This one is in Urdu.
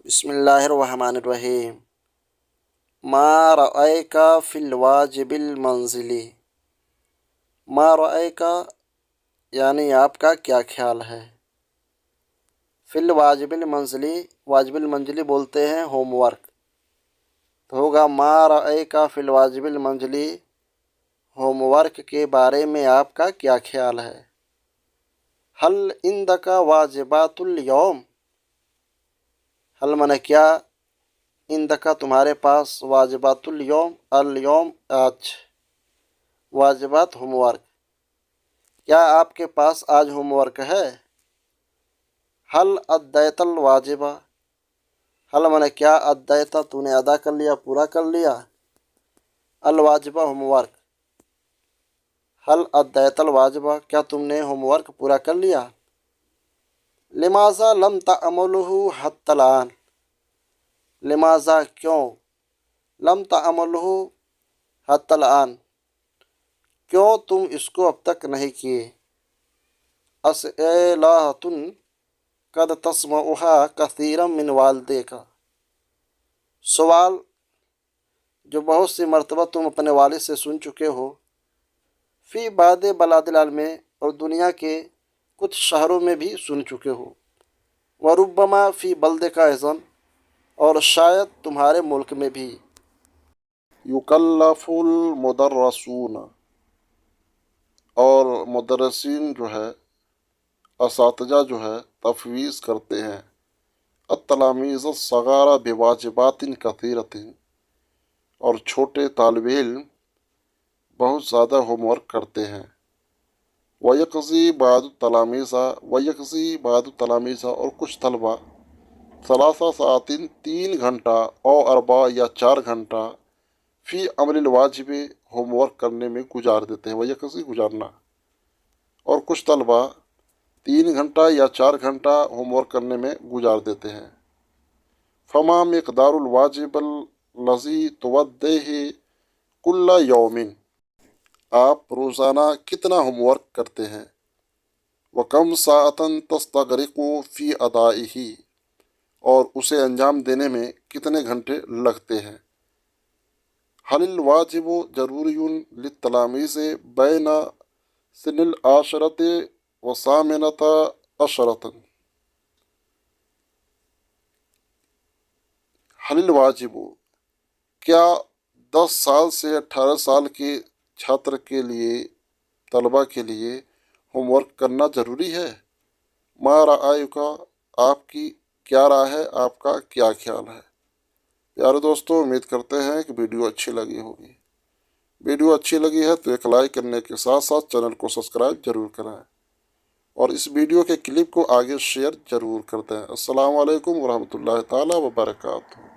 بسم اللہ الرحمن الرحیم۔ ما رأیک فی الواجب المنزلی۔ ما رأیک یعنی آپ کا کیا خیال ہے۔ فی الواجب المنزلی، واجب المنزلی بولتے ہیں ہوم ورک، تو ہوگا ما رأیک فی الواجب المنزلی، ہوم ورک کے بارے میں آپ کا کیا خیال ہے۔ حل عندک واجبات اليوم، حل منے کیا، عندک تمہارے پاس، واجبات اليوم اليوم آج، واجبات ہوم ورک، کیا آپ کے پاس آج ہوم ورک ہے۔ حل ادیت الواجبہ، حل منے کیا، ادیت تو نے ادا کر لیا، پورا کر لیا، الواجبہ ہوم ورک، حل ادیت الواجبہ کیا تم نے ہوم ورک پورا کر لیا۔ لماذا لم تعملہ حتی الآن، لماذا کیوں، لم تعملہ حتی الآن کیوں تم اس کو اب تک نہیں کیے۔ اسئلۃ قد تسمعها کثیرا من والدیک، سوال جو بہت سی مرتبہ تم اپنے والد سے سن چکے ہو۔ فی بعض بلاد العلم، اور دنیا کے کچھ شہروں میں بھی سن چکے ہو۔ وربما فی بلدک ایضا، اور شاید تمہارے ملک میں بھی۔ یکلف المدرسون، اور مدرسین جو ہے، اساتذہ جو ہے، تفویض کرتے ہیں، التلاميذ الصغار بواجبات کثیرۃ، اور چھوٹے طالب علم بہت زیادہ ہوم ورک کرتے ہیں۔ ویقضی بعض التلاميذ، ویقضی بعض التلاميذ، اور کچھ طلبہ، 3 ساعات 3 گھنٹہ، او 4 یا 4 گھنٹہ، فی عمل الواجب ہوم ورک کرنے میں گزار دیتے ہیں۔ ویقضی گزارنا، اور کچھ طلبہ 3 گھنٹہ یا 4 گھنٹہ ہوم ورک کرنے میں گزار دیتے ہیں۔ فما مقدار الواجب الذی تودیہ کل یوم، آپ روزانہ کتنا ہوم ورک کرتے ہیں۔ وکم ساعۃ تستغرق فی ادائہ، اور اسے انجام دینے میں کتنے گھنٹے لگتے ہیں۔ حل الواجب ضروری للتلاميذ بین سن العاشرۃ وثامنۃ عشرۃ، حل الواجب کیا 10 سال سے 18 سال کے چھاتر کے لیے، طلبہ کے لیے ہوم ورک کرنا ضروری ہے۔ ما رأیک، آپ کی کیا رائے ہے، آپ کا کیا خیال ہے۔ پیارے دوستوں، امید کرتے ہیں کہ ویڈیو اچھی لگی ہوگی۔ ویڈیو اچھی لگی ہے تو ایک لائک کرنے کے ساتھ ساتھ چینل کو سبسکرائب ضرور کریں، اور اس ویڈیو کے کلپ کو آگے شیئر ضرور کر دیں۔ السلام علیکم ورحمۃ اللہ تعالیٰ وبرکاتہ۔